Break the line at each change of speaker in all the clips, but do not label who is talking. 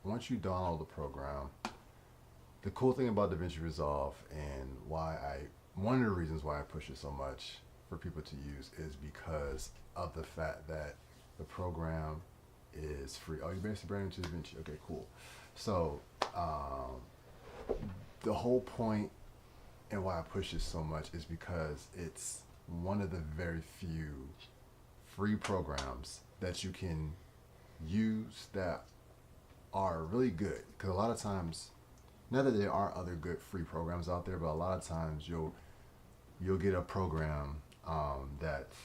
once you download the program, the cool thing about Davinci Resolve and one of the reasons why I push it so much for people to use is because of the fact that the program is free. Oh, you basically brand new to Davinci. Okay, cool. So the whole point and why I push it so much is because it's one of the very few free programs that you can use that are really good. Because a lot of times, not that there aren't other good free programs out there, but a lot of times you'll get a program that's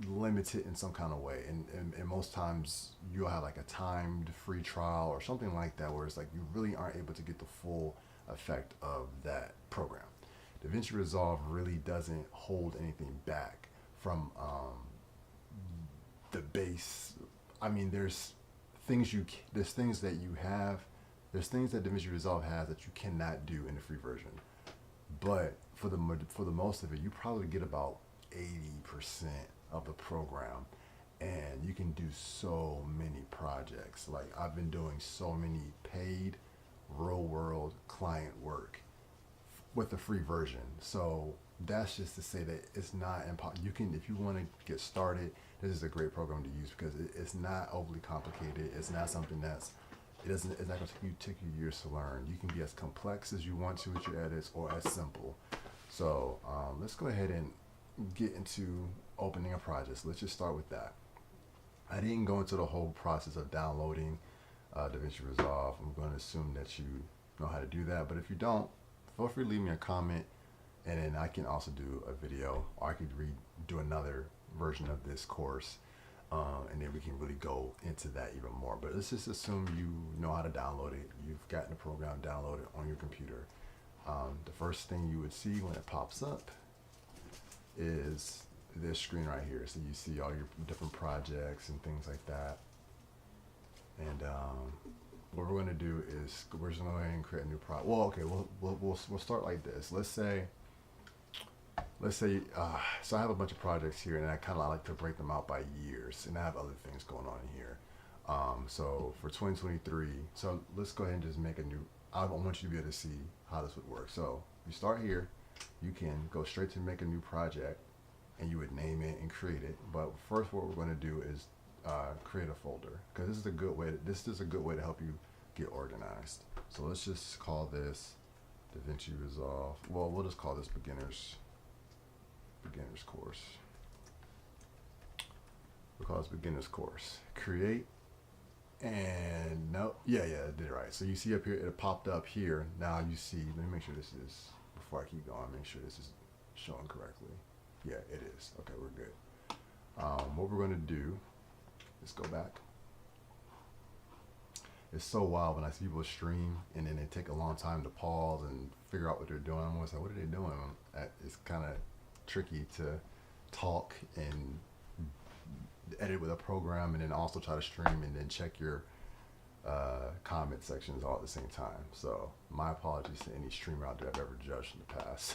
limited in some kind of way, and most times you'll have like a timed free trial or something like that, where it's like you really aren't able to get the full effect of that program. DaVinci Resolve really doesn't hold anything back from the base. I mean, there's things that you have, there's things that DaVinci Resolve has that you cannot do in the free version. But for the most of it, you probably get about 80% of the program, and you can do so many projects. Like, I've been doing so many paid real world client work with the free version. So that's just to say that it's not impossible. You can, if you want to get started, this is a great program to use because it's not overly complicated. It's not something it's not going to take you years to learn. You can be as complex as you want to with your edits, or as simple. So let's go ahead and get into opening a project. So let's just start with that. I didn't go into the whole process of downloading DaVinci Resolve. I'm going to assume that you know how to do that, but if you don't, feel free to leave me a comment, and then I can also do a video, or I could do another version of this course, and then we can really go into that even more. But let's just assume you know how to download it. You've gotten the program downloaded on your computer. The first thing you would see when it pops up is this screen right here. So you see all your different projects and things like that. And what we're going to do is we're just going to go ahead and create a new project. Well, okay, we'll start like this. Let's say, so I have a bunch of projects here, and I kind of like to break them out by years, and I have other things going on in here. So for 2023, so let's go ahead and just make a new, I want you to be able to see how this would work. So you start here, you can go straight to make a new project, and you would name it and create it. But first, what we're going to do is create a folder, because this is a good way to help you get organized. So let's just call this DaVinci Resolve. Well, we'll just call this beginners course. We'll call this beginners course. Create, and no, yeah, I did it right. So you see up here, it popped up here. Now you see, let me make sure this is, before I keep going, make sure this is showing correctly. Yeah, it is. Okay, we're good. What we're going to do is go back. It's so wild when I see people stream and then they take a long time to pause and figure out what they're doing. I'm always like, what are they doing? It's kind of tricky to talk and edit with a program and then also try to stream and then check your comment sections all at the same time. So my apologies to any streamer out there I've ever judged in the past.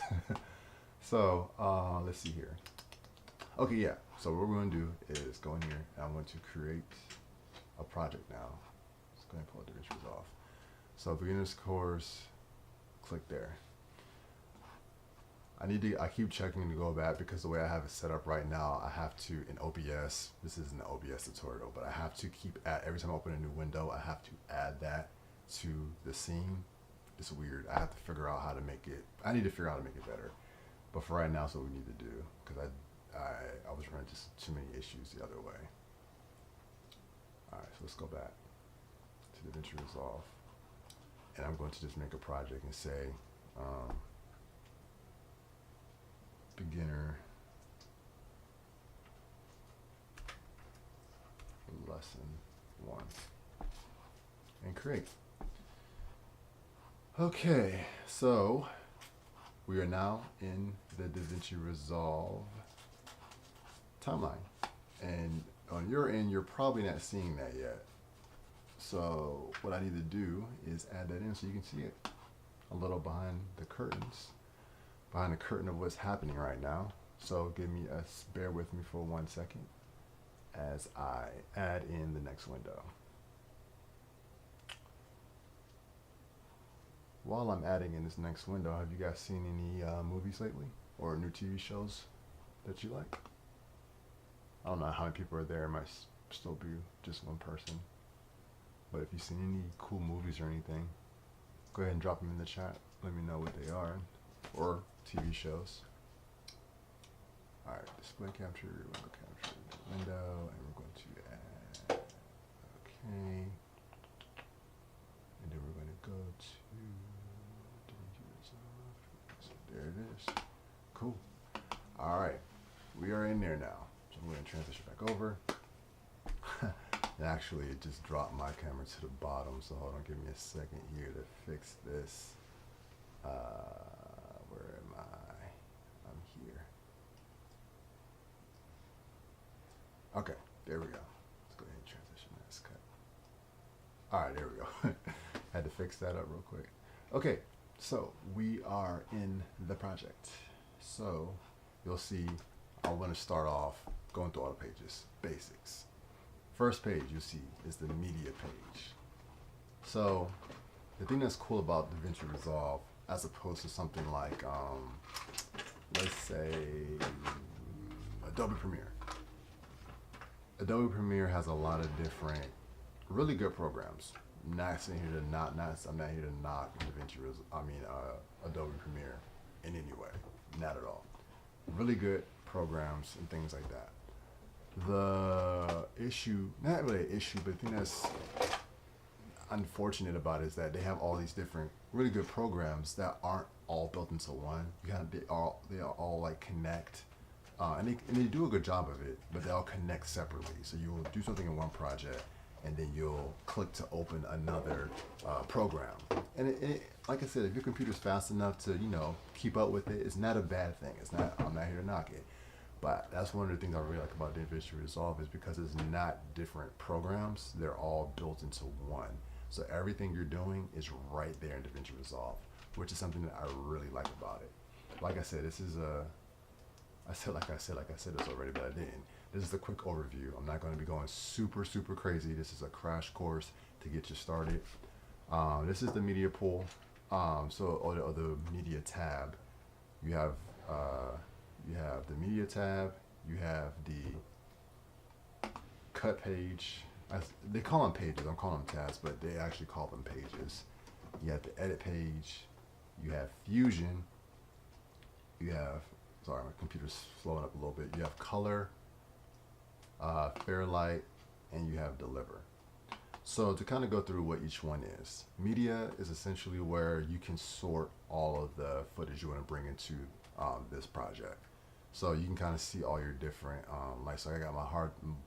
So let's see here. Okay, yeah. So what we're going to do is go in here, and I'm going to create a project now. Let's go ahead and pull up DaVinci Resolve. So beginners course, click there. I keep checking to go back, because the way I have it set up right now, I have to, in OBS, this isn't an OBS tutorial, but I have to every time I open a new window, I have to add that to the scene. It's weird. I have to figure out how to make it, I need to figure out how to make it better. But for right now, that's what we need to do, because I was running just too many issues the other way. All right, so let's go back to DaVinci Resolve, and I'm going to just make a project and say beginner lesson 1, and create. Okay, so we are now in the DaVinci Resolve timeline, and on your end, you're probably not seeing that yet. So what I need to do is add that in so you can see it a little behind the curtain of what's happening right now. So bear with me for 1 second as I add in the next window. while I'm adding in this next window, have you guys seen any movies lately or new TV shows that you like? I don't know how many people are there. It might still be just one person. But if you've seen any cool movies or anything, go ahead and drop them in the chat. Let me know what they are, or TV shows. All right, display capture, window capture, window, and we're going to add. Okay, and then we're going to go to Davinci Resolve. So there it is. Cool. All right, we are in there now. So I'm going to transition back over. And actually, it just dropped my camera to the bottom. So hold on, give me a second here to fix this. Where am I? I'm here. Okay, there we go. Let's go ahead and transition that's cut. All right, there we go. Had to fix that up real quick. Okay, so we are in the project. So you'll see I'm going to start off going through all the pages, basics. First page you'll see is the media page. So the thing that's cool about Davinci Resolve, as opposed to something like, let's say, Adobe Premiere. Adobe Premiere has a lot of different, really good programs. I'm not here to knock Davinci Resolve. Adobe Premiere in any way, not at all. Really good programs and things like that. The issue, not really an issue, but the thing that's unfortunate about it is that they have all these different really good programs that aren't all built into one. They all like connect, and they do a good job of it, but they all connect separately. So you'll do something in one project, and then you'll click to open another program. And it, like I said, if your computer's fast enough to keep up with it, it's not a bad thing. It's not. I'm not here to knock it. But that's one of the things I really like about Davinci Resolve is because it's not different programs. They're all built into one. So everything you're doing is right there in Davinci Resolve, which is something that I really like about it. Like I said, this is I said this already, but I didn't. This is a quick overview. I'm not going to be going super crazy. This is a crash course to get you started. This is the media pool. Or the media tab. You have the media tab, you have the cut page. They call them pages, I'm calling them tabs, but they actually call them pages. You have the edit page, you have Fusion, you have, sorry, my computer's slowing up a little bit. You have color, Fairlight, and you have deliver. So to kind of go through what each one is, media is essentially where you can sort all of the footage you want to bring into this project. So you can kind of see all your different, so I got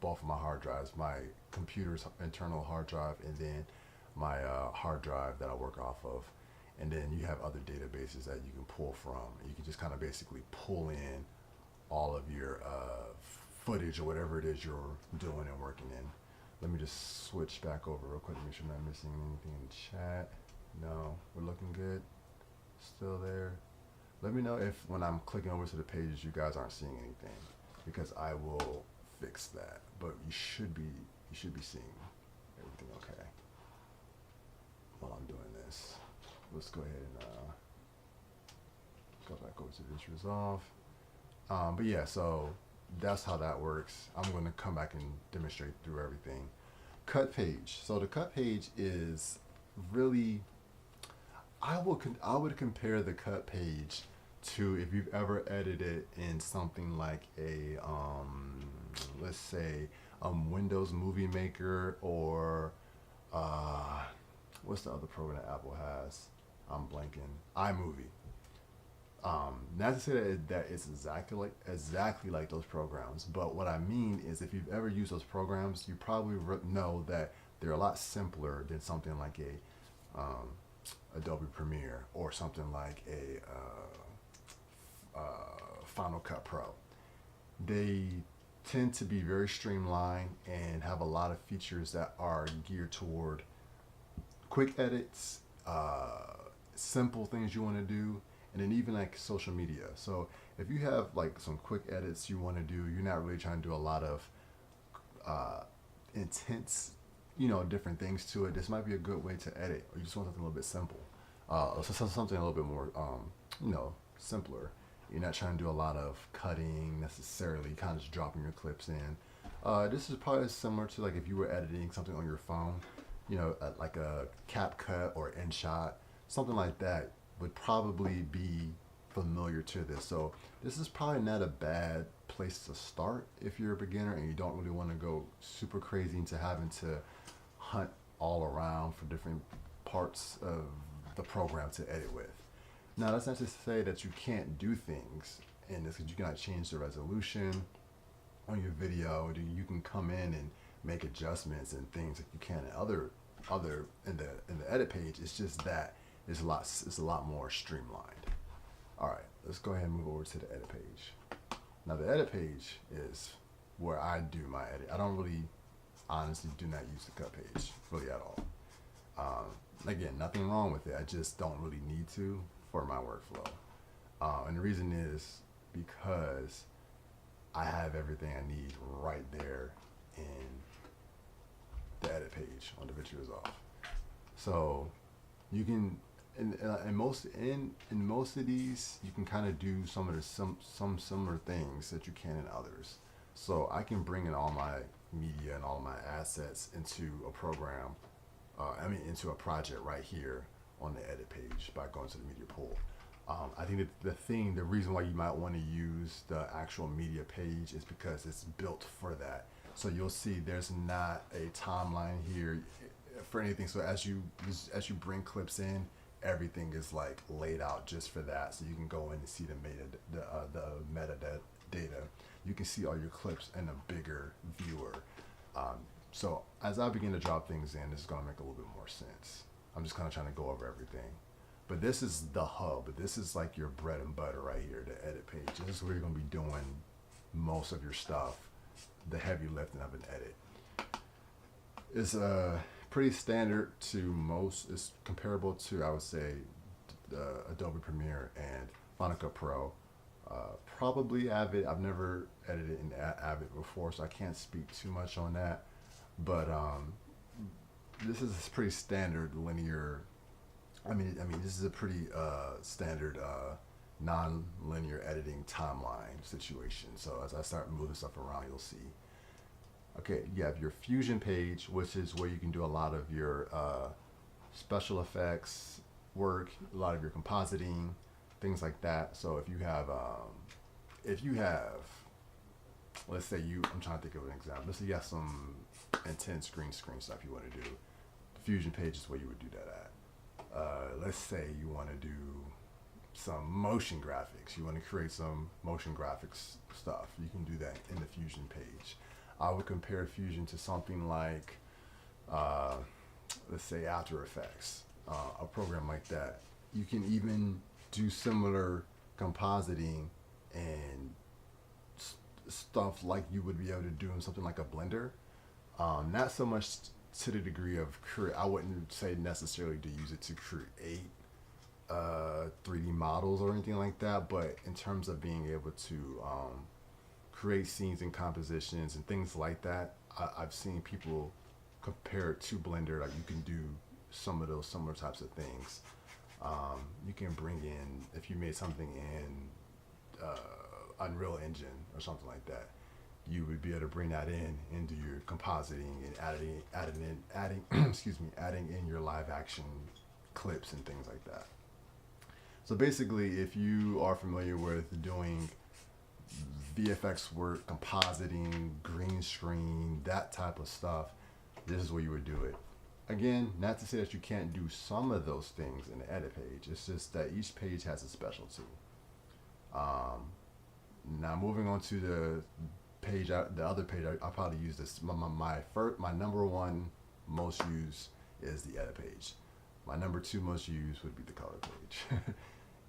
both of my hard drives, my computer's internal hard drive, and then my hard drive that I work off of. And then you have other databases that you can pull from. You can just kind of basically pull in all of your footage or whatever it is you're doing and working in. Let me just switch back over real quick to make sure I'm not missing anything in the chat. No, we're looking good. Still there. Let me know if when I'm clicking over to the pages you guys aren't seeing anything, because I will fix that. But you should be seeing everything okay. While I'm doing this, let's go ahead and go back over to Davinci Resolve. But yeah, so that's how that works. I'm going to come back and demonstrate through everything. Cut page. So the cut page is really, I would compare the cut page to if you've ever edited in something like a let's say Windows Movie Maker, or what's the other program that Apple has? I'm blanking. iMovie. Not to say that it's exactly like those programs, but what I mean is if you've ever used those programs, you probably know that they're a lot simpler than something like a Adobe Premiere or something like a Final Cut Pro. They tend to be very streamlined and have a lot of features that are geared toward quick edits, simple things you want to do, and then even like social media. So if you have like some quick edits you want to do, you're not really trying to do a lot of intense, different things to it, this might be a good way to edit, or you just want something a little bit simple. So something a little bit more, simpler. You're not trying to do a lot of cutting necessarily, kind of just dropping your clips in. This is probably similar to like if you were editing something on your phone, like a cap cut or InShot, something like that would probably be familiar to this. So this is probably not a bad place to start if you're a beginner and you don't really want to go super crazy into having to hunt all around for different parts of the program to edit with. Now, that's not to say that you can't do things in this, because you cannot change the resolution on your video. You can come in and make adjustments and things that you can in other in the edit page. It's just that it's a lot more streamlined. All right, let's go ahead and move over to the edit page. Now, the edit page is where I do my edit. I don't really, honestly, do not use the cut page really at all. Again, nothing wrong with it. I just don't really need to for my workflow. And the reason is because I have everything I need right there in the edit page on Davinci Resolve. So you can, in most of these, you can kind of do some similar things that you can in others. So I can bring in all my media and all my assets into a program, into a project right here on the edit page by going to the media pool. I think that the reason why you might want to use the actual media page is because it's built for that. So you'll see there's not a timeline here for anything. So as you bring clips in, everything is like laid out just for that. So you can go in and see the metadata. You can see all your clips in a bigger viewer. So as I begin to drop things in, this is going to make a little bit more sense. I'm just kind of trying to go over everything. But this is the hub. This is like your bread and butter right here, the edit page. This is where you're going to be doing most of your stuff, the heavy lifting of an edit. It's pretty standard to most. It's comparable to, I would say, Adobe Premiere and Final Cut Pro. Probably Avid. I've never edited in Avid before, so I can't speak too much on that. But this is pretty standard linear. This is a pretty standard non-linear editing timeline situation. So as I start moving stuff around, you'll see. Okay, you have your Fusion page, which is where you can do a lot of your special effects work, a lot of your compositing, things like that. So if you have, let's say I'm trying to think of an example. Let's say you have some intense green screen stuff you want to do. The Fusion page is where you would do that at. Let's say you want to do some motion graphics. You want to create some motion graphics stuff. You can do that in the Fusion page. I would compare Fusion to something like, let's say After Effects, a program like that. You can even do similar compositing and stuff like you would be able to do in something like a Blender. Not so much to the degree of I wouldn't say necessarily to use it to create 3D models or anything like that, but in terms of being able to create scenes and compositions and things like that, I've seen people compare it to Blender. Like you can do some of those similar types of things. You can bring in, if you made something in Unreal Engine or something like that, you would be able to bring that into your compositing and adding in your live action clips and things like that. So basically, if you are familiar with doing VFX work, compositing, green screen, that type of stuff, this is where you would do it. Again, not to say that you can't do some of those things in the edit page. It's just that each page has a specialty. Now moving on to the other page, I probably use this. My number one most used is the edit page. My number two most used would be the color page.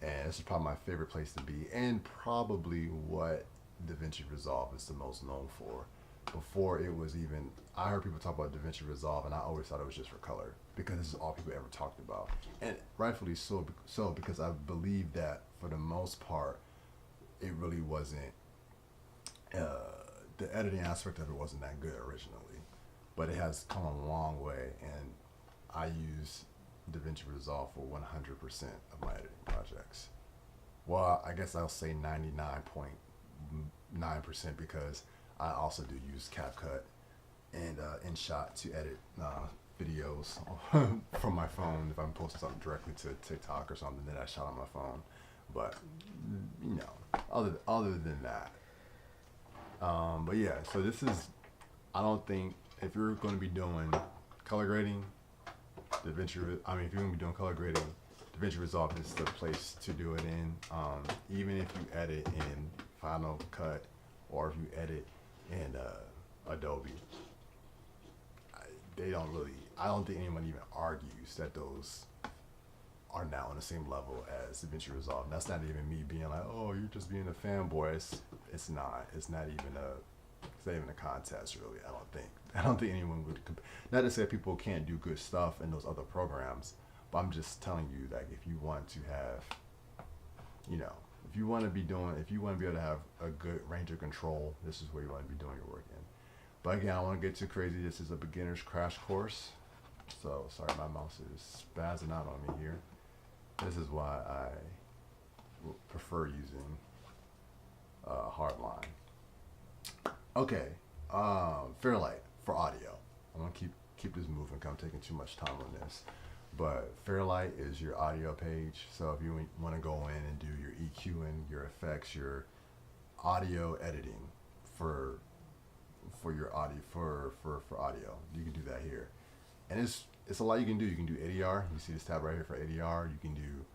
And this is probably my favorite place to be, and probably what Davinci Resolve is the most known for. Before it was even, I heard people talk about Davinci Resolve, and I always thought it was just for color, because this is all people ever talked about. And rightfully so, because I believe that for the most part, it really wasn't, the editing aspect of it wasn't that good originally, but it has come a long way, and I use DaVinci Resolve for 100% of my editing projects. Well, I guess I'll say 99.9% because I also do use CapCut and InShot to edit videos from my phone if I'm posting something directly to TikTok or something that I shot on my phone. But you know, other than that, but yeah. So this is, I don't think if you're going to be doing color grading, if you're going to be doing color grading, DaVinci Resolve is the place to do it in. Even if you edit in Final Cut or if you edit in Adobe, they don't really, I don't think anyone even argues that those are now on the same level as DaVinci Resolve. And that's not even me being like, oh, you're just being a fanboy. It's not. It's not even a contest, really. I don't think anyone would. Not to say people can't do good stuff in those other programs, but I'm just telling you that if you want to have, you know, if you want to be able to have a good range of control, this is where you want to be doing your work in. But again, I don't want to get too crazy. This is a beginner's crash course. So sorry, my mouse is spazzing out on me here. This is why I prefer using Hardline. Okay, Fairlight for audio. I'm gonna keep this moving because I'm taking too much time on this. But Fairlight is your audio page. So if you want to go in and do your EQing, your effects, your audio editing for your audio for audio, you can do that here. And it's a lot you can do. You can do ADR. You see this tab right here for ADR. You can do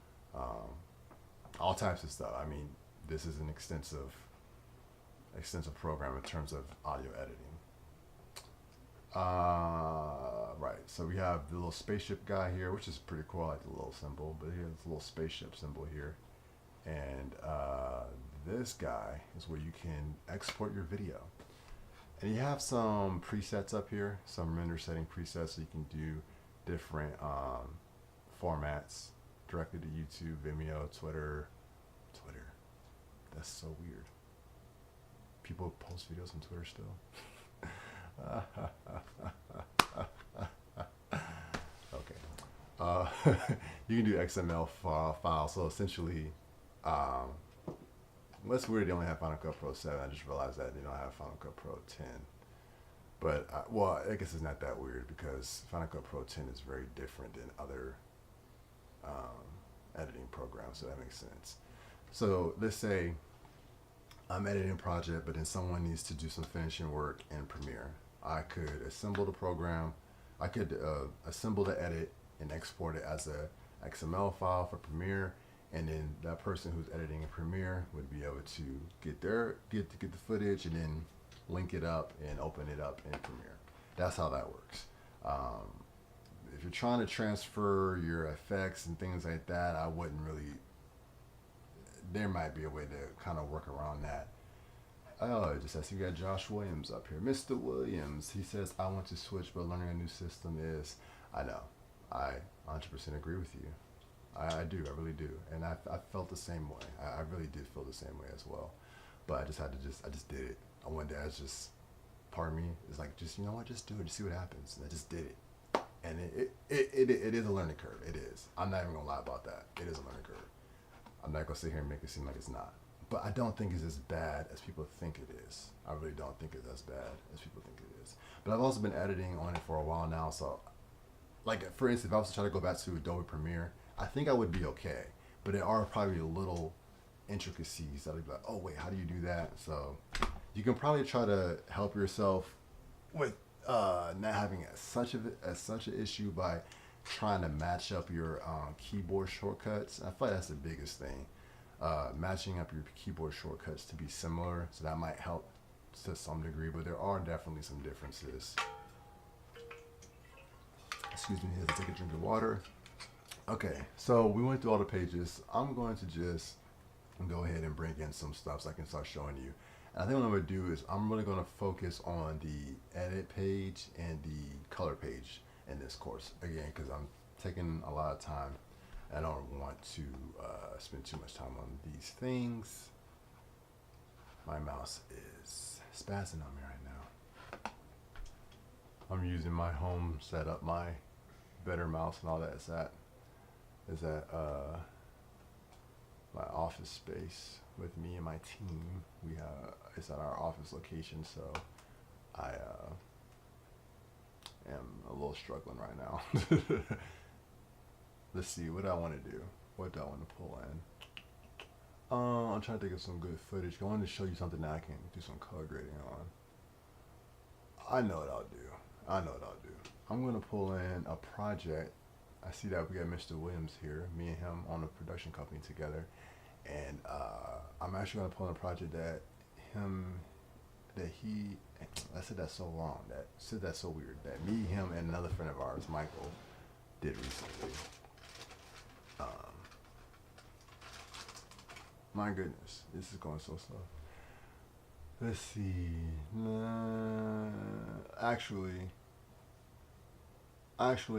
all types of stuff. I mean, this is an extensive program in terms of audio editing. Right. So we have the little spaceship guy here, which is pretty cool. I like the little symbol, but here's the little spaceship symbol here. And this guy is where you can export your video. And you have some presets up here, some render setting presets, so you can do different formats directly to YouTube, Vimeo, Twitter. That's so weird. People post videos on Twitter still. Okay. You can do XML files. So essentially, that's weird. They only have Final Cut Pro 7. I just realized that they don't have Final Cut Pro 10. But well, I guess it's not that weird because Final Cut Pro 10 is very different than other editing programs. So that makes sense. So let's say I'm editing a project, but then someone needs to do some finishing work in Premiere. I could assemble the program. I could assemble the edit and export it as a XML file for Premiere, and then that person who's editing in Premiere would be able to get the footage and then link it up and open it up in Premiere. That's how that works. If you're trying to transfer your effects and things like that, I wouldn't really. There might be a way to kind of work around that. Oh, just as you got Josh Williams up here. Mr. Williams, he says, I want to switch, but learning a new system is, I know, I 100% agree with you. I do, I really do. And I felt the same way. I really did feel the same way as well. But I just did it. One day part of me is like, just, you know what, just do it, just see what happens. And I just did it. And it is a learning curve. It is. I'm not even gonna lie about that. It is a learning curve. I'm not gonna sit here and make it seem like it's not. But I don't think it's as bad as people think it is. I really don't think it's as bad as people think it is. But I've also been editing on it for a while now. So, like, for instance, if I was to try to go back to Adobe Premiere, I think I would be okay. But there are probably little intricacies that I'd be like, oh, wait, how do you do that? So you can probably try to help yourself with not having such an issue by trying to match up your keyboard shortcuts. I feel like that's the biggest thing. Matching up your keyboard shortcuts to be similar, so that might help to some degree, but there are definitely some differences. Excuse me, I have to take a drink of water. Okay, so we went through all the pages. I'm going to just go ahead and bring in some stuff so I can start showing you. And I think what I'm going to do is I'm really going to focus on the edit page and the color page in this course, again, because I'm taking a lot of time. I don't want to spend too much time on these things. My mouse is spazzing on me right now. I'm using my home setup, my better mouse and all that. It's at is at my office space with me and my team. We it's at our office location, so I am a little struggling right now. Let's see, what do I want to do? What do I want to pull in? I'm trying to think of some good footage. I wanted to show you something that I can do some color grading on. I know what I'll do. I'm going to pull in a project. I see that we got Mr. Williams here, me and him on a production company together. And I'm actually going to pull in a project I said that so wrong, that's so weird, that me, him, and another friend of ours, Michael, did recently. My goodness, this is going so slow. Let's see. Actually,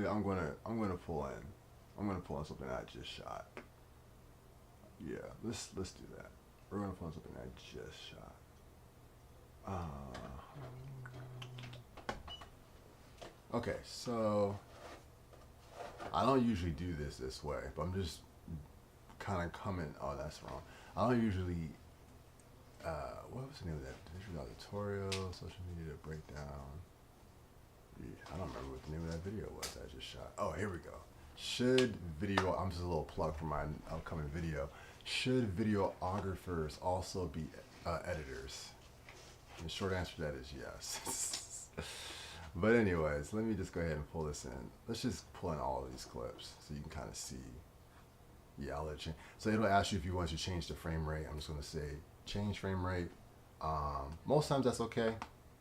I'm gonna pull in something I just shot. Yeah, let's do that. We're gonna pull in something I just shot. Okay, so I don't usually do this way, but I'm just kind of coming. Oh, that's wrong. I don't usually. What was the name of that visual tutorial? Social media breakdown. Yeah, I don't remember what the name of that video was that I just shot. Oh, here we go. I'm just a little plug for my upcoming video. Should videographers also be editors? And the short answer to that is yes. But anyways, let me just go ahead and pull this in. Let's just pull in all of these clips so you can kind of see. Yeah, I'll let you. So it'll ask you if you want to change the frame rate. I'm just going to say change frame rate. Most times that's okay.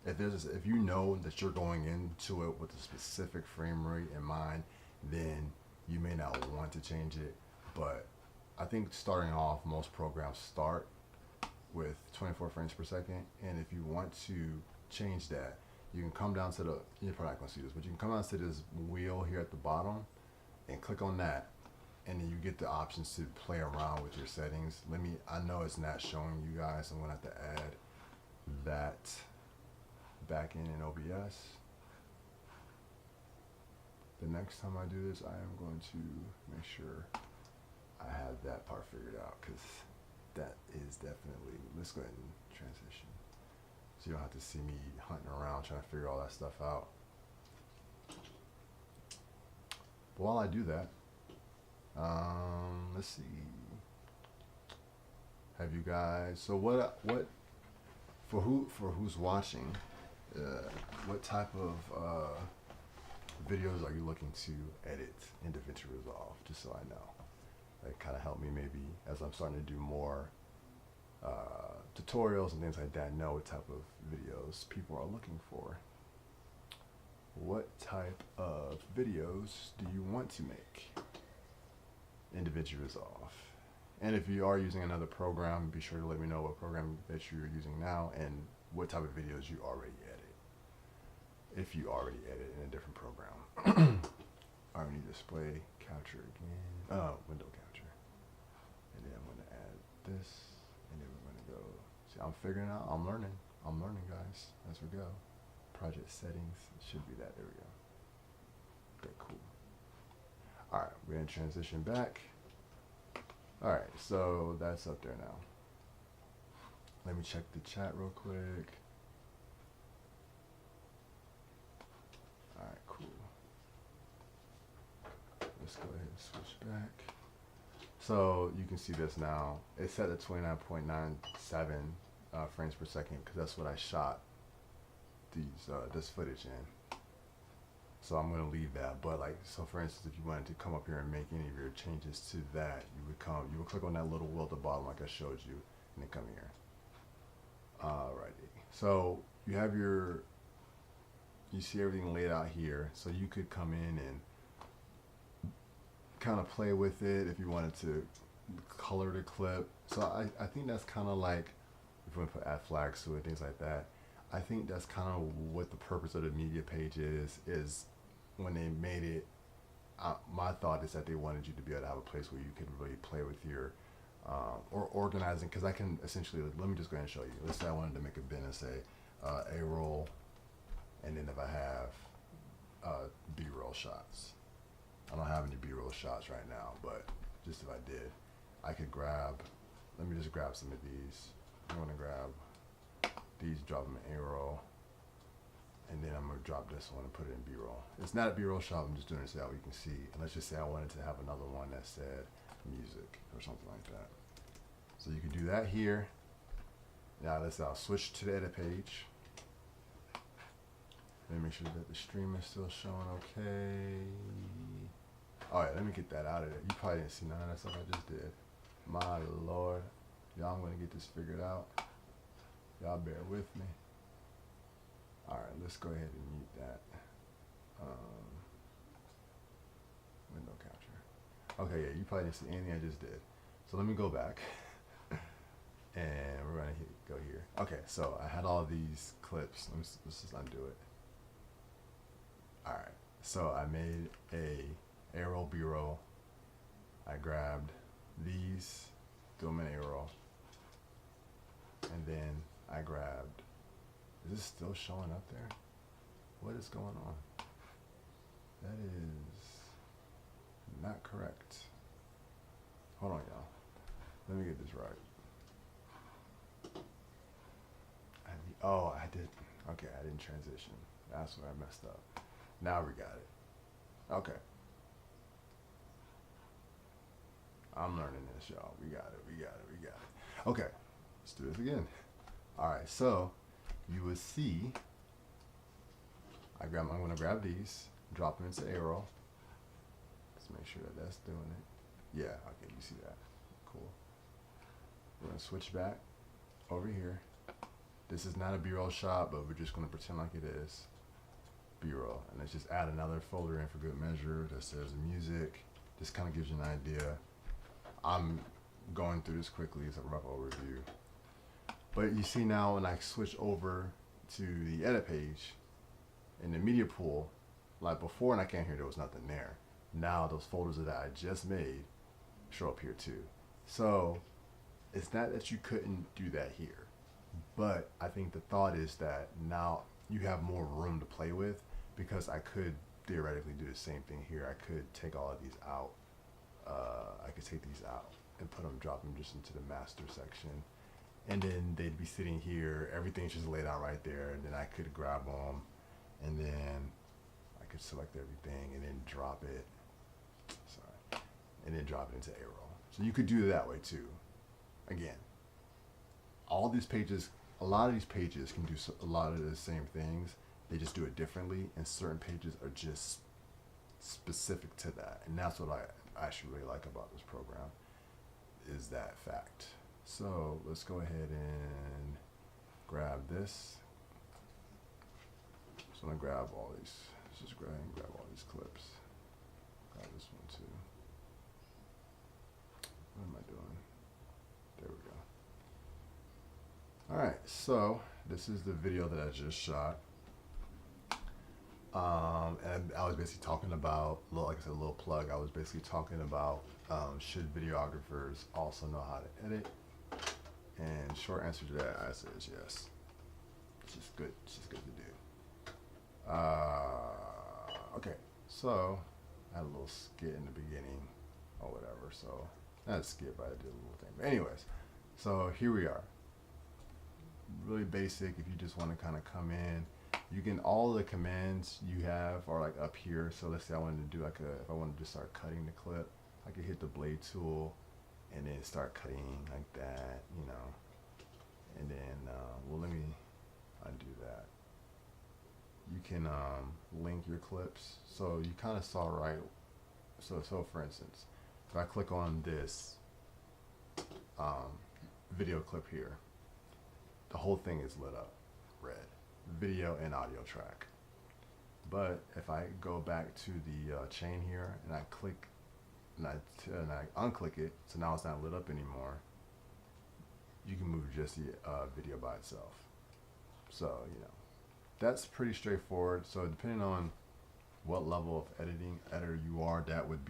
If you know that you're going into it with a specific frame rate in mind, then you may not want to change it. But I think starting off, most programs start with 24 frames per second. And if you want to change that, you can come down to you're probably not going to see this, but you can come down to this wheel here at the bottom and click on that. And then you get the options to play around with your settings. I know it's not showing you guys, so I'm gonna have to add that back in OBS. The next time I do this, I am going to make sure I have that part figured out, because that is definitely, let's go ahead and transition. So you don't have to see me hunting around trying to figure all that stuff out. But while I do that, let's see. Have you guys? So what? For who's watching? What type of videos are you looking to edit in Davinci Resolve? Just so I know. That kind of help me maybe as I'm starting to do more tutorials and things like that. Know what type of videos people are looking for. What type of videos do you want to make in Davinci Resolve? And if you are using another program, be sure to let me know what program that you're using now and what type of videos you already edit. If you already edit in a different program. Already display capture again. Window capture. And then I'm going to add this. And then we're going to go. See, I'm figuring out. I'm learning. Guys, as we go. Project settings. It should be that. There we go. Okay, cool. All right, we're going to transition back. All right, so that's up there now. Let me check the chat real quick. All right, cool. Let's go ahead and switch back. So you can see this now. It's set at 29.97 frames per second because that's what I shot this footage in. So I'm going to leave that. But so for instance, if you wanted to come up here and make any of your changes to that, you would click on that little wheel at the bottom like I showed you, and then come here. Alrighty. So you see everything laid out here. So you could come in and kind of play with it if you wanted to color the clip. So I think that's kind of like, if you want to put add flags to it, things like that. I think that's kind of what the purpose of the media page is when they made it. My thought is that they wanted you to be able to have a place where you could really play with your, or organizing, because I can essentially, let me just go ahead and show you. Let's say I wanted to make a bin and say A-roll, and then if I have B-roll shots. I don't have any B-roll shots right now, but just if I did, I could grab, let me just grab some of these. I'm gonna grab these, drop them in A-roll, and then I'm gonna drop this one and put it in B-roll. It's not a B-roll shot, I'm just doing it so that you can see. And let's just say I wanted to have another one that said music or something like that. So you can do that here. Now I'll switch to the edit page. Let me make sure that the stream is still showing okay. All right, let me get that out of there. You probably didn't see none of that stuff I just did. My Lord. Y'all, I'm gonna get this figured out. Y'all bear with me. All right, let's go ahead and mute that. Window capture. Okay, yeah, you probably didn't see anything I just did. So let me go back. And we're gonna go here. Okay, so I had all these clips. Let's just undo it. All right, so I made a A-roll, B-roll. I grabbed these, threw them in A-roll, and then I grabbed. Is this still showing up there? What is going on? That is not correct. Hold on, y'all. Let me get this right. Oh, I did. Okay, I didn't transition. That's where I messed up. Now we got it. Okay. I'm learning this, y'all. We got it. Okay, let's do this again. All right, so you will see, I'm gonna grab these, drop them into A-roll. Let's make sure that that's doing it. Yeah, okay, you see that. Cool. We're gonna switch back over here. This is not a B-roll shot, but we're just gonna pretend like it is B-roll. And let's just add another folder in for good measure that says music. This kind of gives you an idea. I'm going through this quickly as a rough overview. But you see now when I switch over to the edit page in the media pool, like before when I came here, there was nothing there. Now those folders that I just made show up here too. So it's not that you couldn't do that here. But I think the thought is that now you have more room to play with, because I could theoretically do the same thing here. I could take all of these out. I could take these out and drop them just into the master section. And then they'd be sitting here. Everything's just laid out right there. And then I could grab them, and then I could select everything and then drop it. Sorry. And then drop it into A-roll. So you could do it that way too. Again, all these pages, a lot of these pages can do a lot of the same things. They just do it differently, and certain pages are just specific to that. And that's what I actually really like about this program, is that fact. So let's go ahead and grab this. So I'm gonna grab all these. Let's just go ahead and grab all these clips. Grab this one too. What am I doing? There we go. All right, so this is the video that I just shot. And I was basically talking about, like I said, a little plug. I was basically talking about should videographers also know how to edit? And short answer to that, I said is yes. It's just good. It's just good to do. Okay, so I had a little skit in the beginning or whatever. So not a skit, but I did a little thing. But anyways, so here we are. Really basic. If you just want to kind of come in, you can, all the commands you have are like up here. So let's say I wanted to do like if I wanted to just start cutting the clip, I could hit the blade tool and then start cutting like that, you know. And then, well, let me undo that. You can link your clips. So you kind of saw right. So for instance, if I click on this video clip here, the whole thing is lit up red, video and audio track. But if I go back to the chain here and I click and I unclick it, so now it's not lit up anymore, you can move just the video by itself. So, you know, that's pretty straightforward. So depending on what level of editor you are, that would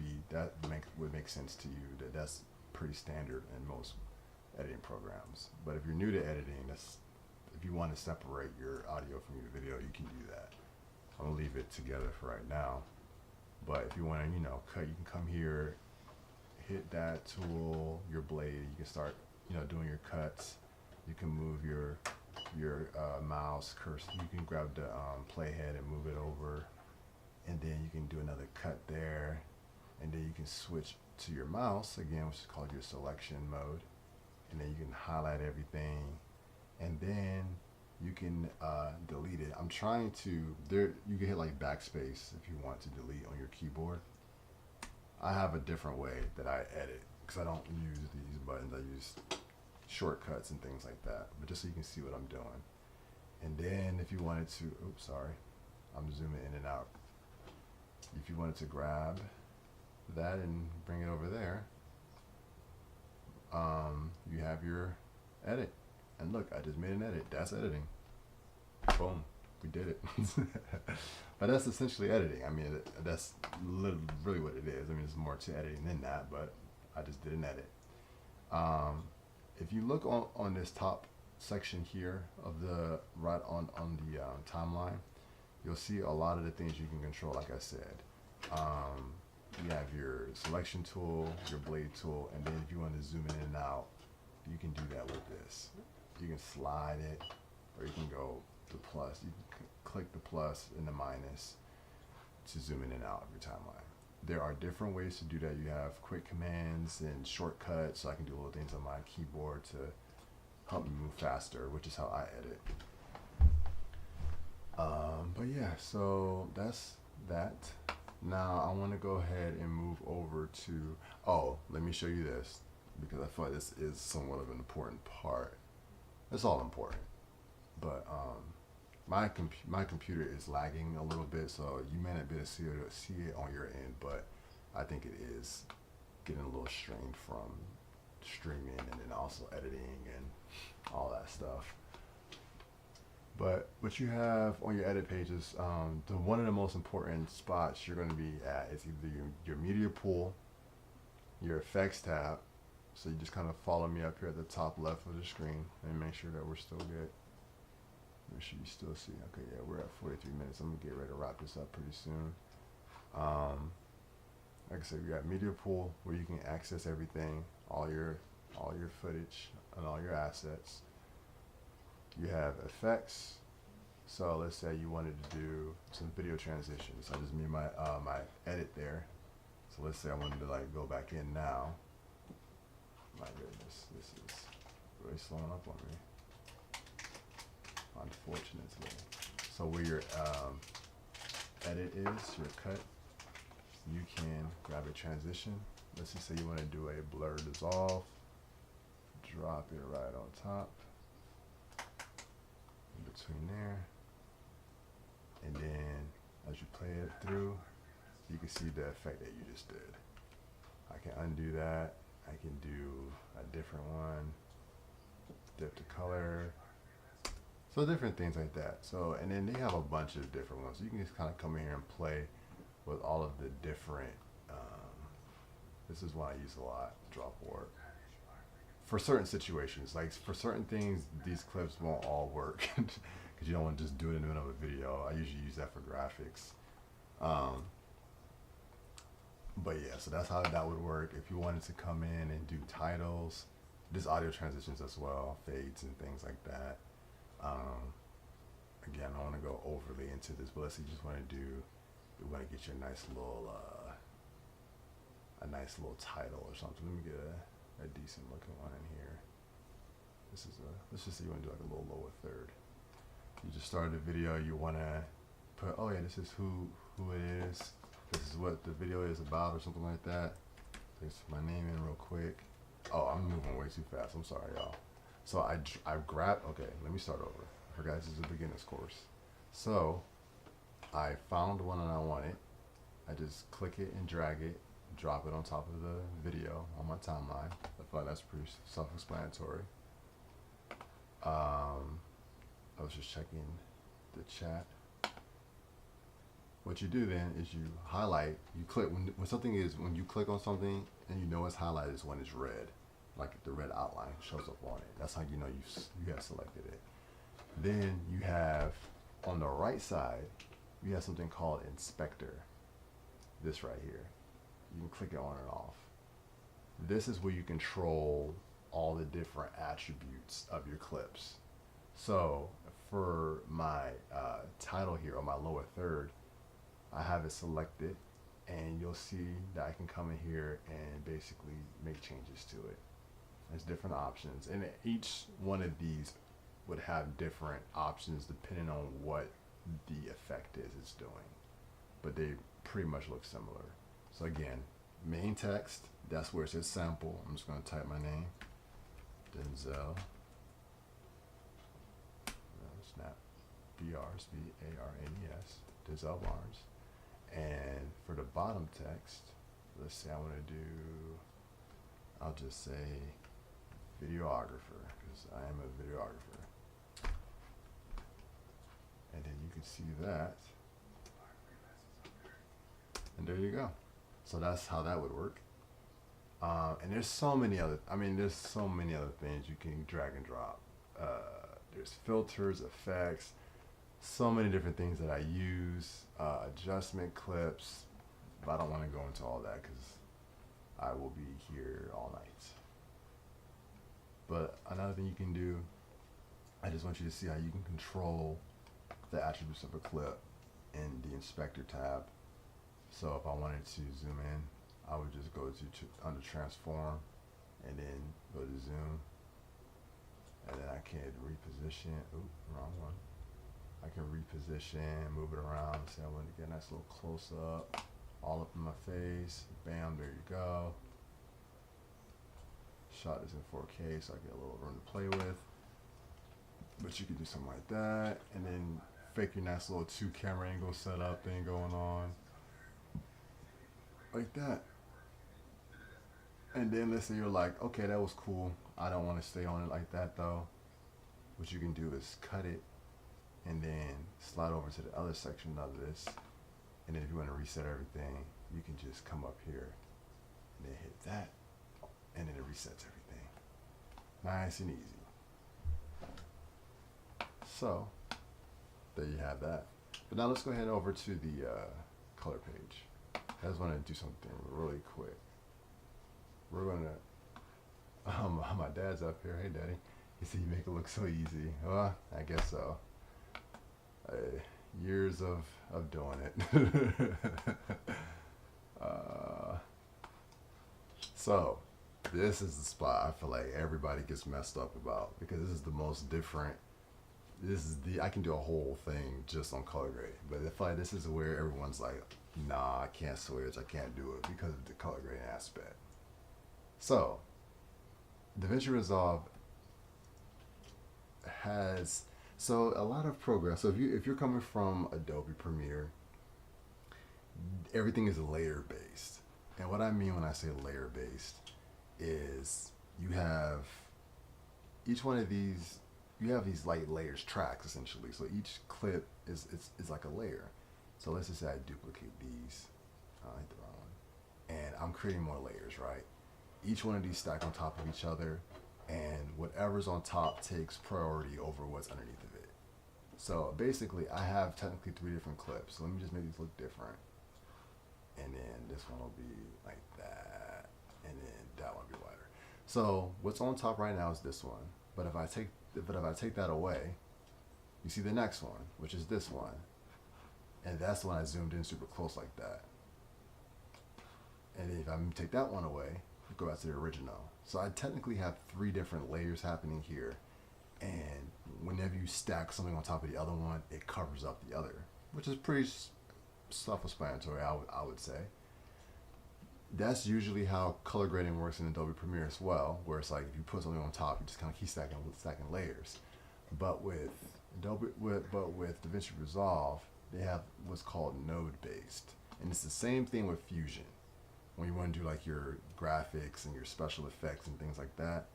make sense to you. That's pretty standard in most editing programs. But if you're new to editing, if you want to separate your audio from your video, you can do that. I'm gonna leave it together for right now. But if you want to, you know, cut, you can come here, hit that tool, your blade. You can start, you know, doing your cuts. You can move your mouse cursor. You can grab the playhead and move it over, and then you can do another cut there, and then you can switch to your mouse again, which is called your selection mode, and then you can highlight everything, and then you can delete it. I'm trying to, there, you can hit like backspace if you want to delete on your keyboard. I have a different way that I edit because I don't use these buttons. I use shortcuts and things like that, but just so you can see what I'm doing. And then if you wanted to, oops, sorry, I'm zooming in and out. If you wanted to grab that and bring it over there, you have your edit. And look, I just made an edit. That's editing. Boom, we did it. But that's essentially editing. I mean, that's really what it is. I mean, there's more to editing than that, but I just did an edit. If you look on this top section here of the right on the timeline, you'll see a lot of the things you can control. Like I said, you have your selection tool, your blade tool, and then if you want to zoom in and out, you can do that with this. You can slide it, or you can go the plus. You can click the plus and the minus to zoom in and out of your timeline. There are different ways to do that. You have quick commands and shortcuts, so I can do little things on my keyboard to help me move faster, which is how I edit. But yeah, so that's that. Now I want to go ahead and move over to, oh, let me show you this, because I feel like this is somewhat of an important part. It's all important, but my computer is lagging a little bit, so you may not be able to see it on your end, but I think it is getting a little strained from streaming and then also editing and all that stuff. But what you have on your edit pages, one of the most important spots you're going to be at is either your media pool, your effects tab. So you just kind of follow me up here at the top left of the screen and make sure that we're still good. Make sure you still see. Okay, yeah, we're at 43 minutes. I'm gonna get ready to wrap this up pretty soon. Like I said, we got media pool where you can access everything, all your footage and all your assets. You have effects. So let's say you wanted to do some video transitions. I just made my my edit there. So let's say I wanted to like go back in now. My goodness, this is really slowing up on me, unfortunately. So where your edit is, your cut, you can grab a transition. Let's just say you want to do a blur dissolve, drop it right on top, in between there, and then as you play it through, you can see the effect that you just did. I can undo that. I can do a different one, dip the color, so different things like that. So, and then they have a bunch of different ones. So you can just kind of come in here and play with all of the different, this is one I use a lot, drop warp. For certain situations, like for certain things, these clips won't all work because you don't want to just do it in the middle of a video. I usually use that for graphics. But yeah, so that's how that would work. If you wanted to come in and do titles, there's audio transitions as well, fades and things like that. Again, I don't want to go overly into this, but let's say you just want to do, you want to get your nice little, a nice little title or something. Let me get a decent looking one in here. This is let's just say you want to do like a little lower third. You just started the video, you want to put, oh yeah, this is who it is. This is what the video is about or something like that. Just my name in real quick. Oh, I'm moving way too fast. I'm sorry, y'all. So I grabbed, okay, let me start over. I forgot this is a beginner's course. So I found one that I wanted. I just click it and drag it, drop it on top of the video on my timeline. I thought that's pretty self-explanatory. I was just checking the chat. What you do then is you highlight, you click, when something is, when you click on something and you know it's highlighted is when it's red, like the red outline shows up on it. That's how you know you have selected it. Then you have, on the right side, you have something called inspector. this right here. You can click it on and off. This is where you control all the different attributes of your clips. So for my title here on my lower third, I have it selected, and you'll see that I can come in here and basically make changes to it. There's different options, and each one of these would have different options depending on what the effect is it's doing, but they pretty much look similar. So again, main text, that's where it says sample. I'm just going to type my name, Denzel. Snap, B-R-S, B-A-R-N-E-S, Denzel Barnes. And for the bottom text, let's say I want to do, I'll just say videographer, because I am a videographer. And then you can see that. And there you go. So that's how that would work. And there's so many other, there's so many other things you can drag and drop. There's filters, effects, so many different things that I use, adjustment clips, but I don't want to go into all that because I will be here all night. But another thing you can do, I just want you to see how you can control the attributes of a clip in the inspector tab. So if I wanted to zoom in, I would just go to under transform and then go to zoom. And then I can reposition, wrong one. I can reposition, move it around. Say I want to get a nice little close up, all up in my face. Bam, there you go. Shot this in 4K so I get a little room to play with. But you can do something like that. And then fake your nice little 2 camera angle setup thing going on. Like that. And then let's say you're like, okay, that was cool. I don't want to stay on it like that though. What you can do is cut it and then slide over to the other section of this. And then if you want to reset everything, you can just come up here and then hit that. And then it resets everything. Nice and easy. So, there you have that. But now let's go ahead over to the color page. I just want to do something really quick. We're going to, my dad's up here. Hey, Daddy. He said you make it look so easy. Well, I guess so. Years of doing it. So, this is the spot I feel like everybody gets messed up about, because this is the most different. I can do a whole thing just on color grading, but I feel like this is where everyone's like, nah, I can't switch, I can't do it because of the color grading aspect. So, Davinci Resolve has a lot of programs. So if you're coming from Adobe Premiere, everything is layer based. And what I mean when I say layer based is you have each one of these, you have these like layers, tracks essentially. So each clip is like a layer. So let's just say I duplicate these. I hit the wrong one. And I'm creating more layers, right? Each one of these stack on top of each other, and whatever's on top takes priority over what's underneath of it. So basically, I have technically 3 different clips. So let me just make these look different. And then this one will be like that, and then that one will be wider. So what's on top right now is this one. But if I take that away, you see the next one, which is this one. And that's the one I zoomed in super close like that. And then if I take that one away, go back to the original. So I technically have 3 different layers happening here. And whenever you stack something on top of the other one, it covers up the other, which is pretty self-explanatory, I would say. That's usually how color grading works in Adobe Premiere as well, where it's like if you put something on top, you just kind of keep stacking layers. But with Davinci Resolve, they have what's called node-based, and it's the same thing with Fusion. When you want to do like your graphics and your special effects and things like that,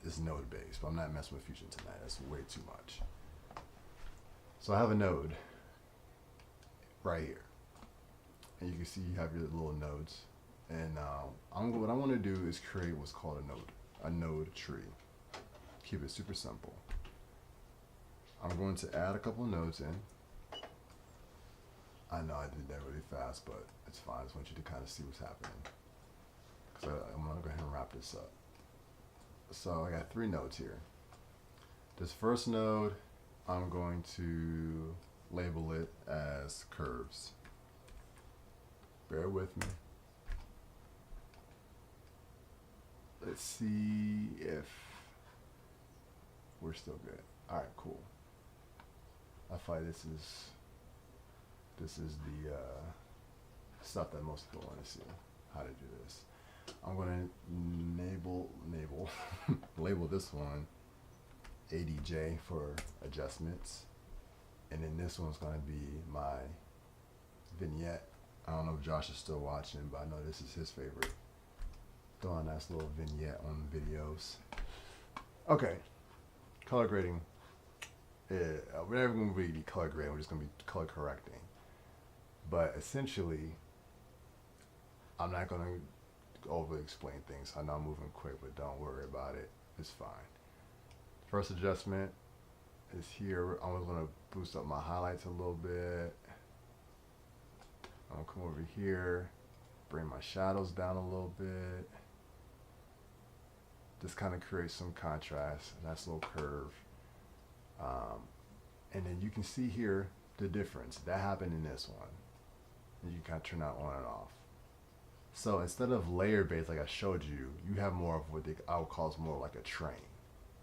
it's node-based. But I'm not messing with Fusion tonight. That's way too much. So I have a node right here, and you can see you have your little nodes. And what I want to do is create what's called a node tree. Keep it super simple. I'm going to add a couple of nodes in. I know I did that really fast, but it's fine. I just want you to kind of see what's happening. So I'm gonna go ahead and wrap this up. So I got 3 nodes here. This first node, I'm going to label it as curves. Bear with me. Let's see if we're still good. All right, cool. I find this is the stuff that most people want to see, how to do this. I'm going to label this one ADJ for adjustments, and then this one's going to be my vignette. I don't know if Josh is still watching, but I know this is his favorite. Throw a nice little vignette on videos. Okay, color grading. We're never going to really be color grading, we're just going to be color correcting. But essentially, I'm not going to overly explain things. I know I'm moving quick, but don't worry about it. It's fine. First adjustment is here. I'm just going to boost up my highlights a little bit. I'm going to come over here, bring my shadows down a little bit. Just kind of create some contrast, a nice little curve. And then you can see here the difference. That happened in this one. And you can kind of turn that on and off. So instead of layer based like I showed you, you have more of what I would call more like a train.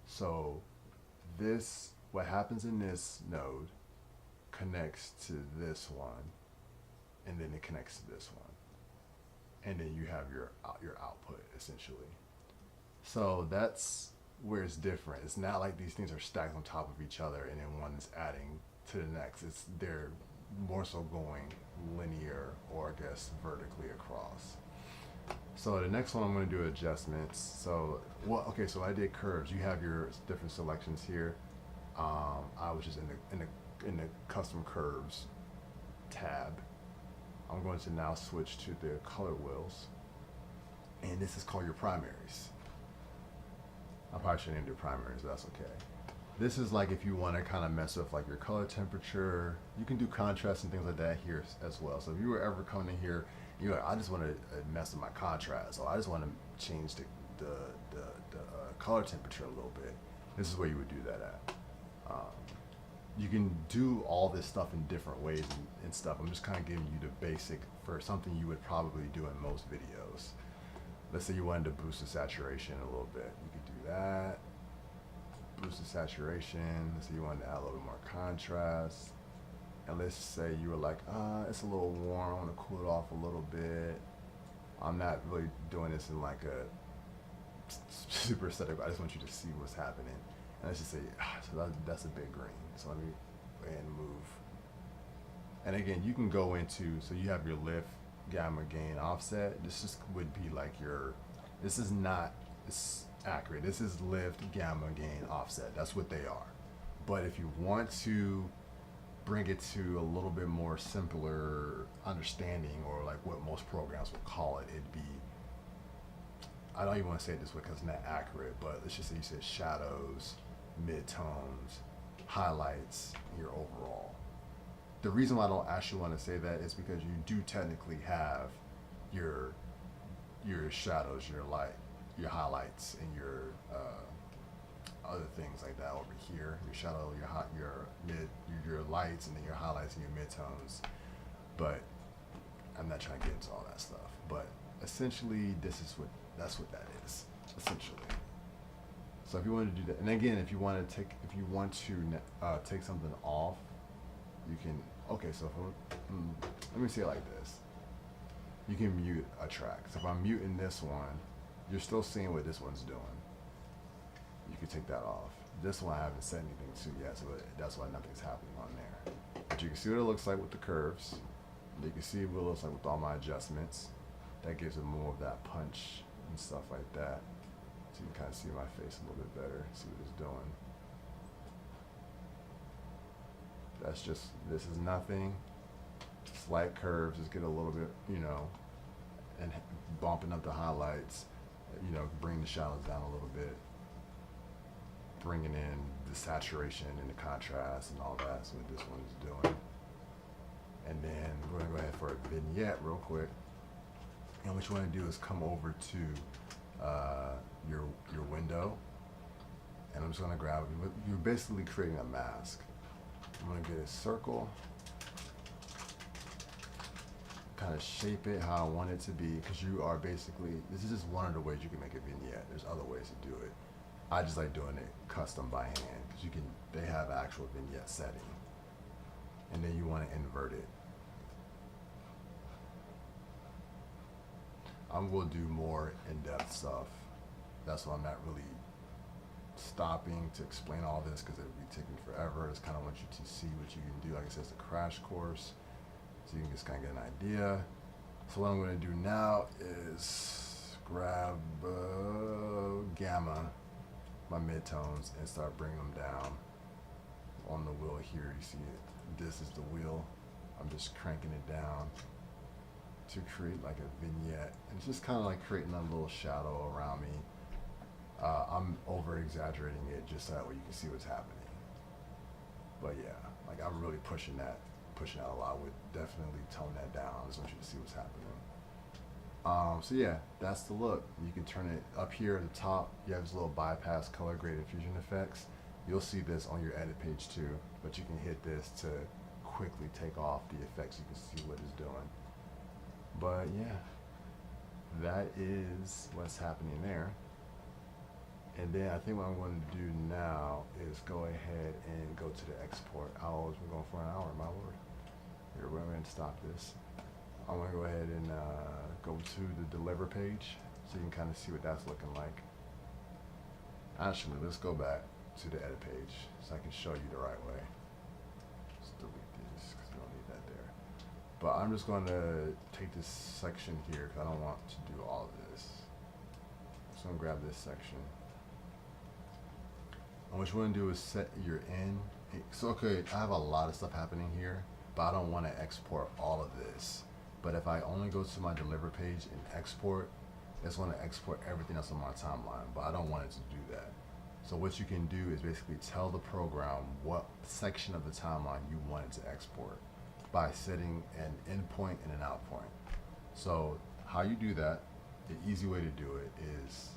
So this, what happens in this node connects to this one, and then it connects to this one. And then you have your output essentially. So that's where it's different. It's not like these things are stacked on top of each other and then one is adding to the next. They're more so going linear, or I guess vertically across. So the next one I'm going to do adjustments. So so I did curves. You have your different selections here. I was just in the custom curves tab. I'm going to now switch to the color wheels, and this is called your primaries. I probably shouldn't do primaries, but that's okay. This is like if you want to kind of mess with like your color temperature. You can do contrast and things like that here as well. So if you were ever coming in here, you're like, I just want to mess with my contrast, or I just want to change the color temperature a little bit. This is where you would do that at. You can do all this stuff in different ways and stuff. I'm just kind of giving you the basic for something you would probably do in most videos. Let's say you wanted to boost the saturation a little bit. You could do that. Boost the saturation. Let's say you wanted to add a little bit more contrast. And let's say you were like, it's a little warm, I want to cool it off a little bit. I'm not really doing this in like a super aesthetic, but I just want you to see what's happening. And let's just say, so that's a big green. So let me go ahead and move. And again, you can go into, so you have your lift, gamma, gain, offset. This just would be like this is not accurate. This is lift, gamma, gain, offset. That's what they are. But if you want to bring it to a little bit more simpler understanding, or like what most programs would call it, it'd be, I don't even want to say it this way because it's not accurate, but let's just say you said shadows, midtones, highlights, your overall. The reason why I don't actually want to say that is because you do technically have your shadows, your light, your highlights, and your other things like that over here. Your shadow, your lights, and then your highlights and your midtones. But I'm not trying to get into all that stuff. But essentially, that's what that is essentially. So if you want to do that, and again, if you want to take something off, you can. Okay, so let me say it like this. You can mute a track. So if I'm muting this one, you're still seeing what this one's doing. You can take that off. This one I haven't said anything to yet, so that's why nothing's happening on there. But you can see what it looks like with the curves. You can see what it looks like with all my adjustments. That gives it more of that punch and stuff like that. So you can kind of see my face a little bit better, see what it's doing. That's just, this is nothing. Slight curves, just get a little bit, and bumping up the highlights, bring the shadows down a little bit, bringing in the saturation and the contrast and all that. That's what this one is doing. And then we're gonna go ahead for a vignette real quick. And what you want to do is come over to your window, and I'm just gonna grab it. You're basically creating a mask. I'm gonna get a circle, kind of shape it how I want it to be, because you are basically, this is just one of the ways you can make a vignette. There's other ways to do it. I just like doing it custom by hand, because they have actual vignette setting. And then you want to invert it. I will do more in-depth stuff. That's why I'm not really stopping to explain all this, because it would be taking forever. I just kind of want you to see what you can do. Like I said, it's a crash course, so you can just kind of get an idea. So what I'm going to do now is grab gamma, my midtones, and start bringing them down on the wheel here. You see it? This is the wheel. I'm just cranking it down to create like a vignette. And it's just kind of like creating a little shadow around me. I'm over exaggerating it just so that way you can see what's happening. But yeah, like I'm really pushing that a lot. I would definitely tone that down. I just want you to see what's happening. So yeah, that's the look. You can turn it up here at the top. You have this little bypass color grade infusion effects. You'll see this on your edit page too, but you can hit this to quickly take off the effects. You can see what it's doing. But yeah, that is what's happening there. And then I think what I'm going to do now is go ahead and go to the export. We're going for an hour, my lord. Here, we're going to stop this. I'm going to go ahead and go to the deliver page so you can kind of see what that's looking like. Actually, let's go back to the edit page so I can show you the right way. Let's delete this because we don't need that there. But I'm just going to take this section here because I don't want to do all of this. So I'm going to grab this section. And what you want to do is set your in. So okay, I have a lot of stuff happening here, but I don't want to export all of this. But if I only go to my deliver page and export, it's going to export everything else on my timeline, but I don't want it to do that. So what you can do is basically tell the program what section of the timeline you want it to export by setting an in point and an out point. So how you do that, the easy way to do it is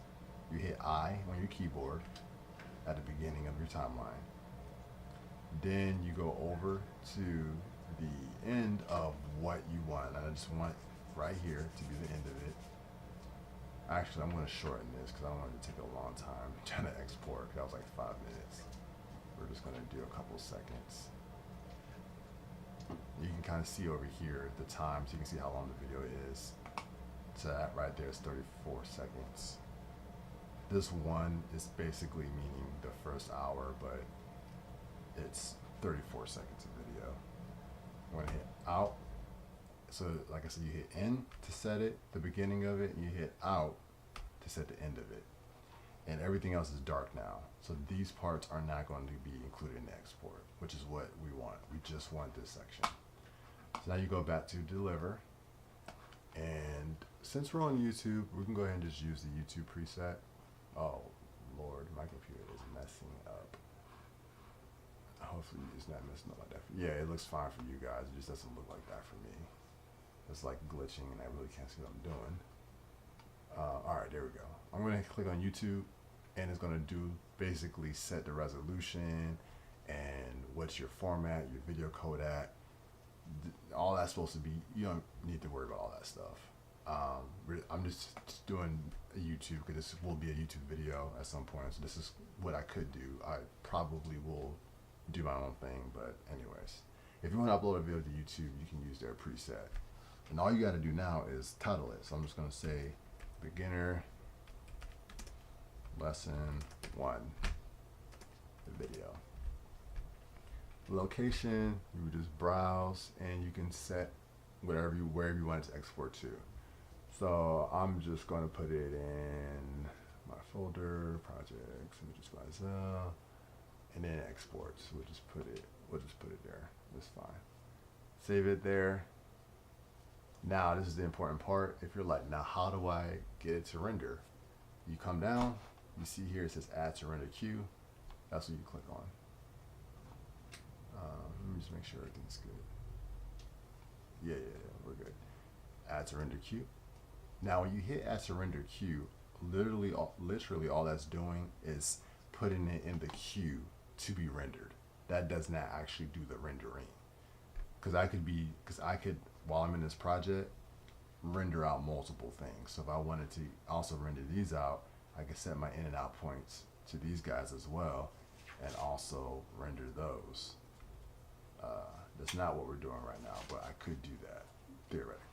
you hit I on your keyboard at the beginning of your timeline. Then you go over to the end of what you want. And I just want right here to be the end of it. Actually, I'm going to shorten this because I don't want it to take a long time trying to export. That was like 5 minutes. We're just going to do a couple seconds. You can kind of see over here the time, so you can see how long the video is. So that right there is 34 seconds. This one is basically meaning the first hour, but it's 34 seconds of video. I'm going to hit out. So like I said, you hit in to set it, the beginning of it, and you hit out to set the end of it. And everything else is dark now. So these parts are not going to be included in the export, which is what we want. We just want this section. So now you go back to deliver. And since we're on YouTube, we can go ahead and just use the YouTube preset. Oh Lord, my computer is messing up. Hopefully it's not messing up like that. Yeah, it looks fine for you guys. It just doesn't look like that for me. It's like glitching and I really can't see what I'm doing. Alright, there we go. I'm going to click on YouTube and it's going to do basically set the resolution and what's your format, your video codec. All that's supposed to be, you don't need to worry about all that stuff. I'm just doing a YouTube because this will be a YouTube video at some point. So this is what I could do. I probably will do my own thing, but anyways, if you want to upload a video to YouTube, you can use their preset. And all you got to do now is title it. So I'm just going to say beginner lesson 1, the video. Location, you would just browse and you can set wherever you want it to export to. So I'm just going to put it in my folder, projects, images by Zell, and then exports. We'll just put it there. That's fine. Save it there. Now this is the important part. If you're like, now how do I get it to render? You come down, you see here it says add to render queue. That's what you click on. Let me just make sure everything's good. Yeah, we're good. Add to render queue. Now, when you hit add to render queue, literally all that's doing is putting it in the queue to be rendered. That does not actually do the rendering. Because I could, while I'm in this project, render out multiple things. So if I wanted to also render these out, I could set my in and out points to these guys as well, and also render those. That's not what we're doing right now, but I could do that theoretically.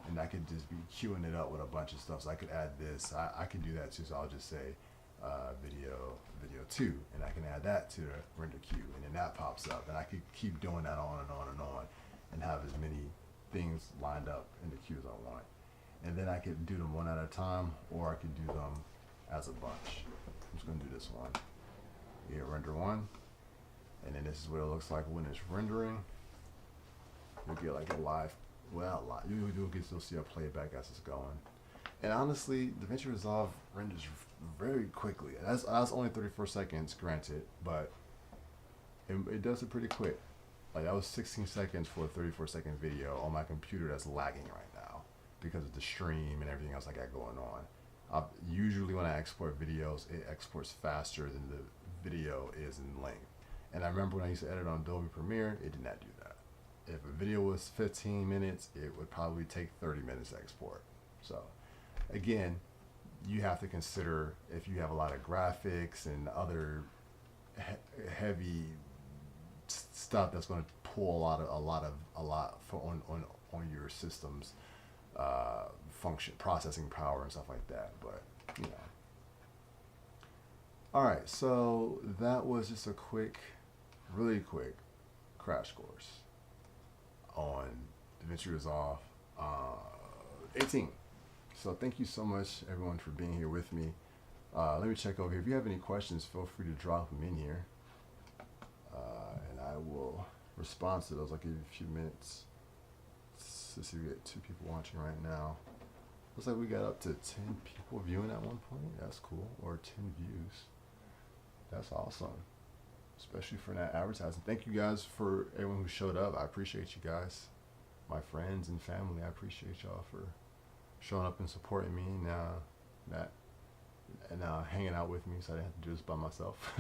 And I could just be queuing it up with a bunch of stuff. So I could add this. I could do that too. So I'll just say video 2, and I can add that to the render queue, and then that pops up, and I could keep doing that on and on and on, and have as many things lined up in the queue as I want. And then I could do them one at a time, or I could do them as a bunch. I'm just gonna do this one. You hit render 1, and then this is what it looks like when it's rendering. You'll get like a live, well, you'll get to see a playback as it's going. And honestly, Davinci Resolve renders very quickly. That's only 34 seconds, granted, but it does it pretty quick. Like, that was 16 seconds for a 34-second video on my computer that's lagging right now because of the stream and everything else I got going on. Usually when I export videos, it exports faster than the video is in length. And I remember when I used to edit on Adobe Premiere, it did not do that. If a video was 15 minutes, it would probably take 30 minutes to export. So again, you have to consider if you have a lot of graphics and other heavy stuff that's going to pull a lot on your system's function, processing power and stuff like that. But you know, all right. So that was just a really quick crash course on Davinci Resolve 18. So thank you so much, everyone, for being here with me. Let me check over here. If you have any questions, feel free to drop them in here, and I will respond to those. I'll give you a few minutes to see. We get 2 people watching right now. Looks like we got up to 10 people viewing at one point. That's cool. Or 10 views. That's awesome, especially for that advertising. Thank you guys for everyone who showed up. I appreciate you guys, my friends and family. I appreciate y'all for showing up and supporting me and hanging out with me, so I didn't have to do this by myself.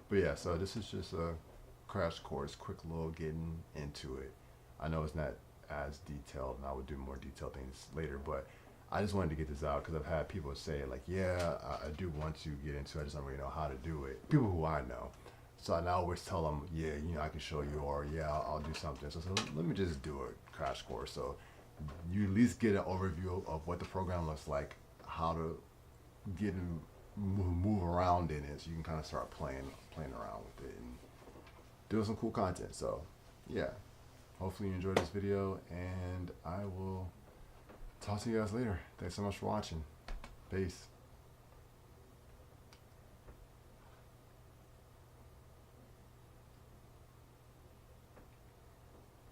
But yeah, so this is just a crash course, quick little getting into it. I know it's not as detailed, and I would do more detailed things later, but I just wanted to get this out because I've had people say, like, yeah, I do want to get into it, I just don't really know how to do it. People who I know. So I always tell them, yeah, you know, I can show you, or yeah, I'll do something. So let me just do a crash course. So you at least get an overview of what the program looks like, how to get and move around in it, so you can kind of start playing around with it and doing some cool content. So yeah, hopefully you enjoyed this video, and I will talk to you guys later. Thanks so much for watching. Peace.